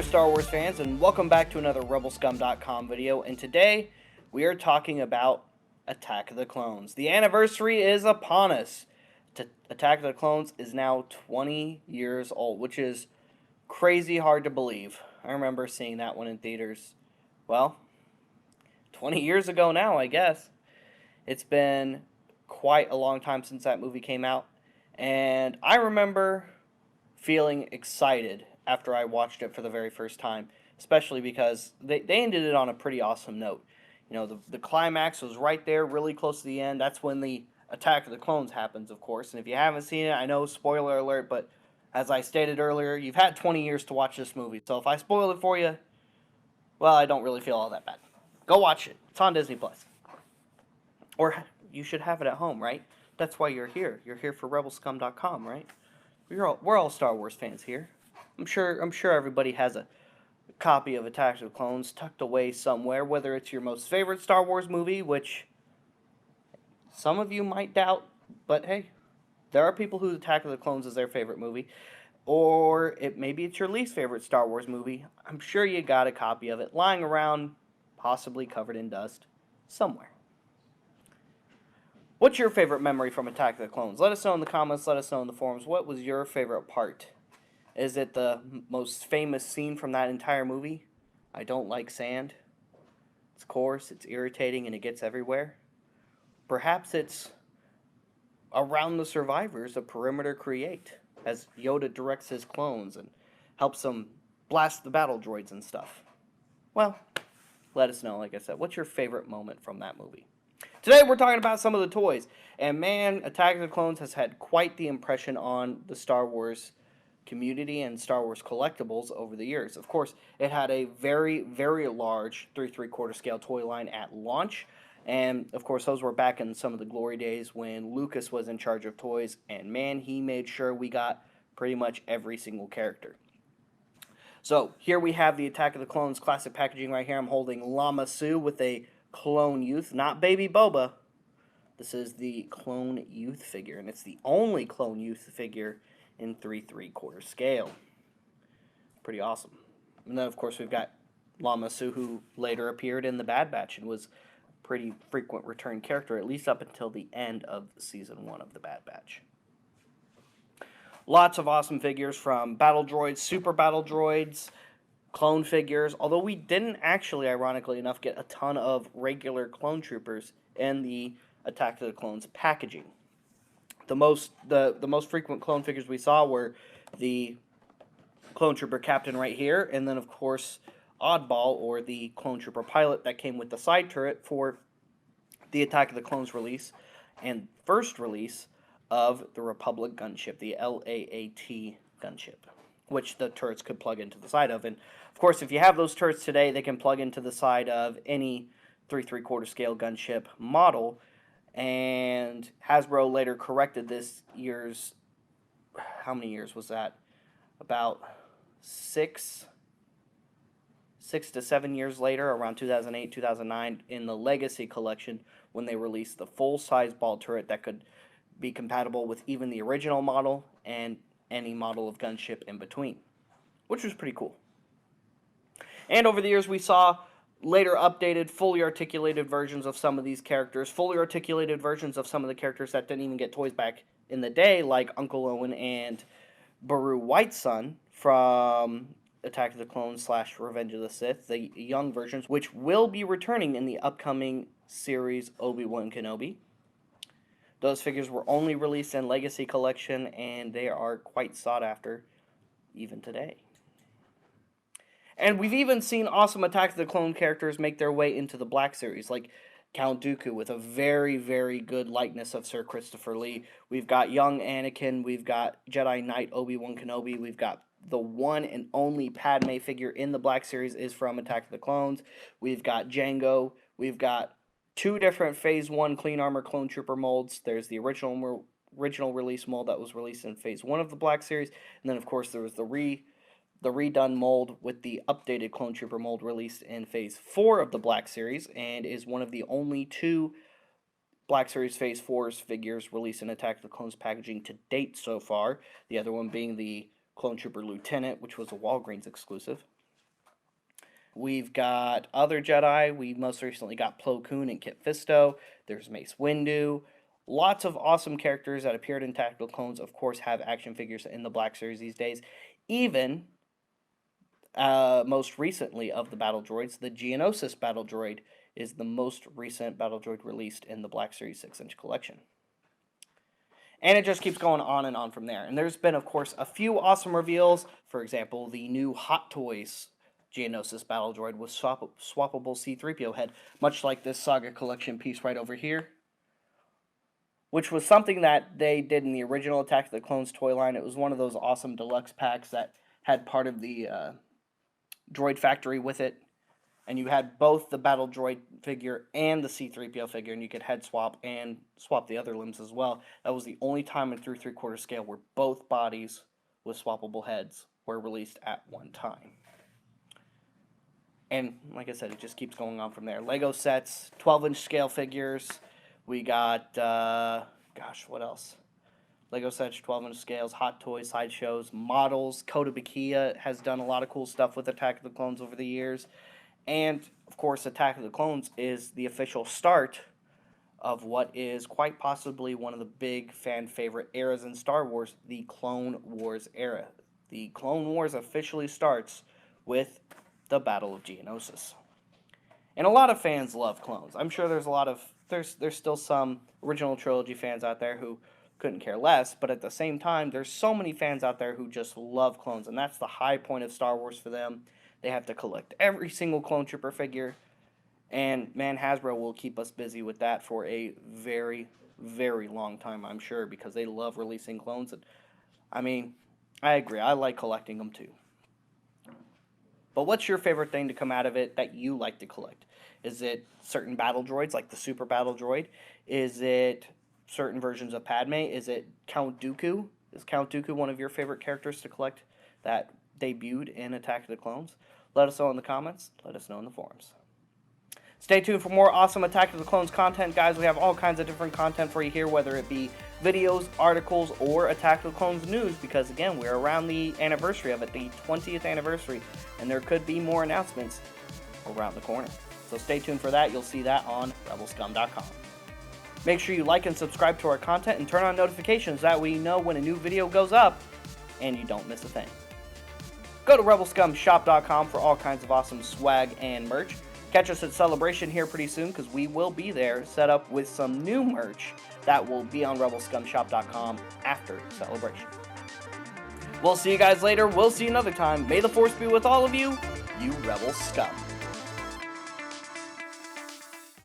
there, Star Wars fans, and welcome back to another RebelScum.com video. And today we are talking about Attack of the Clones. The anniversary is upon us. Attack of the Clones is now 20 years old, which is crazy hard to believe. I remember seeing that one in theaters, well, 20 years ago now, I guess. It's been quite a long time since that movie came out, and I remember feeling excited after I watched it for the very first time, especially because they ended it on a pretty awesome note. You know, the climax was right there, really close to the end. That's when the Attack of the Clones happens, of course. And if you haven't seen it, I know, spoiler alert, but as I stated earlier, you've had 20 years to watch this movie. So if I spoil it for you, well, I don't really feel all that bad. Go watch it. It's on Disney+. Or you should have it at home, right? That's why you're here. You're here for RebelScum.com, right? We're all Star Wars fans here. I'm sure everybody has a copy of Attack of the Clones tucked away somewhere, whether it's your most favorite Star Wars movie, which some of you might doubt, but hey, there are people who Attack of the Clones is their favorite movie, or maybe it's your least favorite Star Wars movie. I'm sure you got a copy of it lying around, possibly covered in dust, somewhere. What's your favorite memory from Attack of the Clones? Let us know in the comments, let us know in the forums. What was your favorite part? Is it the most famous scene from that entire movie? I don't like sand. It's coarse, it's irritating, and it gets everywhere. Perhaps it's around the survivors a perimeter create, as Yoda directs his clones and helps them blast the battle droids and stuff. Well, let us know, like I said. What's your favorite moment from that movie? Today we're talking about some of the toys. And man, Attack of the Clones has had quite the impression on the Star Wars community and Star Wars collectibles over the years. Of course, it had a very, very large 3/3 scale toy line at launch. And of course, those were back in some of the glory days when Lucas was in charge of toys. And man, he made sure we got pretty much every single character. So here we have the Attack of the Clones classic packaging right here. I'm holding Lama Su with a Clone Youth, not Baby Boba. This is the Clone Youth figure, and it's the only Clone Youth figure in 3/3 scale. Pretty awesome. And then, of course, we've got Lama Su, who later appeared in the Bad Batch and was a pretty frequent return character, at least up until the end of Season 1 of the Bad Batch. Lots of awesome figures from Battle Droids, Super Battle Droids, clone figures, although we didn't actually, ironically enough, get a ton of regular clone troopers in the Attack of the Clones packaging. The most frequent clone figures we saw were the clone trooper captain right here, and then of course Oddball, or the clone trooper pilot that came with the side turret for the Attack of the Clones release and first release of the Republic gunship, the LAAT gunship, which the turrets could plug into the side of. And of course, if you have those turrets today, they can plug into the side of any 3/3 scale gunship model. And Hasbro later corrected this years, how many years was that? About six to 7 years later, around 2008, 2009, in the Legacy collection, when they released the full-size ball turret that could be compatible with even the original model and any model of gunship in between, which was pretty cool. And over the years, we saw later updated, fully articulated versions of some of these characters, fully articulated versions of some of the characters that didn't even get toys back in the day, like Uncle Owen and Baru Whitesun from Attack of the Clones / Revenge of the Sith, the young versions, which will be returning in the upcoming series Obi-Wan Kenobi. Those figures were only released in Legacy Collection, and they are quite sought after even today. And we've even seen awesome Attack of the Clone characters make their way into the Black Series, like Count Dooku with a very, very good likeness of Sir Christopher Lee. We've got young Anakin, we've got Jedi Knight Obi-Wan Kenobi, we've got the one and only Padme figure in the Black Series is from Attack of the Clones. We've got Jango, we've got two different Phase 1 Clean Armor Clone Trooper molds. There's the original release mold that was released in Phase 1 of the Black Series, and then of course there was the redone mold with the updated Clone Trooper mold released in Phase 4 of the Black Series, and is one of the only two Black Series Phase 4's figures released in Attack of the Clones packaging to date so far. The other one being the Clone Trooper Lieutenant, which was a Walgreens exclusive. We've got other Jedi. We most recently got Plo Koon and Kit Fisto. There's Mace Windu. Lots of awesome characters that appeared in Tactical Clones, of course, have action figures in the Black Series these days. Even, most recently of the Battle Droids, the Geonosis Battle Droid is the most recent Battle Droid released in the Black Series 6-inch collection. And it just keeps going on and on from there. And there's been, of course, a few awesome reveals. For example, the new Hot Toys Geonosis Battle Droid with swappable C-3PO head, much like this Saga Collection piece right over here, which was something that they did in the original Attack of the Clones toy line. It was one of those awesome deluxe packs that had part of the droid factory with it. And you had both the Battle Droid figure and the C-3PO figure, and you could head swap and swap the other limbs as well. That was the only time in 3 3/4 scale where both bodies with swappable heads were released at one time. And like I said, it just keeps going on from there. Lego sets, 12-inch scale figures. We got, what else? Lego sets, 12-inch scales, Hot Toys, sideshows, models. Kota Bakia has done a lot of cool stuff with Attack of the Clones over the years. And, of course, Attack of the Clones is the official start of what is quite possibly one of the big fan favorite eras in Star Wars, the Clone Wars era. The Clone Wars officially starts with the Battle of Geonosis. And a lot of fans love clones. I'm sure there's still some original trilogy fans out there who couldn't care less, but at the same time, there's so many fans out there who just love clones, and that's the high point of Star Wars for them. They have to collect every single Clone Trooper figure, and man, Hasbro will keep us busy with that for a very, very long time, I'm sure, because they love releasing clones. And I mean, I agree, I like collecting them too. But what's your favorite thing to come out of it that you like to collect? Is it certain battle droids, like the Super Battle Droid? Is it certain versions of Padme? Is it Count Dooku? Is Count Dooku one of your favorite characters to collect that debuted in Attack of the Clones? Let us know in the comments. Let us know in the forums. Stay tuned for more awesome Attack of the Clones content, guys. We have all kinds of different content for you here, whether it be videos, articles, or Attack of the Clones news, because, again, we're around the anniversary of it, the 20th anniversary, and there could be more announcements around the corner. So stay tuned for that. You'll see that on rebelscum.com. Make sure you like and subscribe to our content and turn on notifications. That way you know when a new video goes up and you don't miss a thing. Go to rebelscumshop.com for all kinds of awesome swag and merch. Catch us at Celebration here pretty soon, because we will be there set up with some new merch that will be on rebelscumshop.com after Celebration. We'll see you guys later. We'll see you another time. May the Force be with all of you, you Rebel Scum.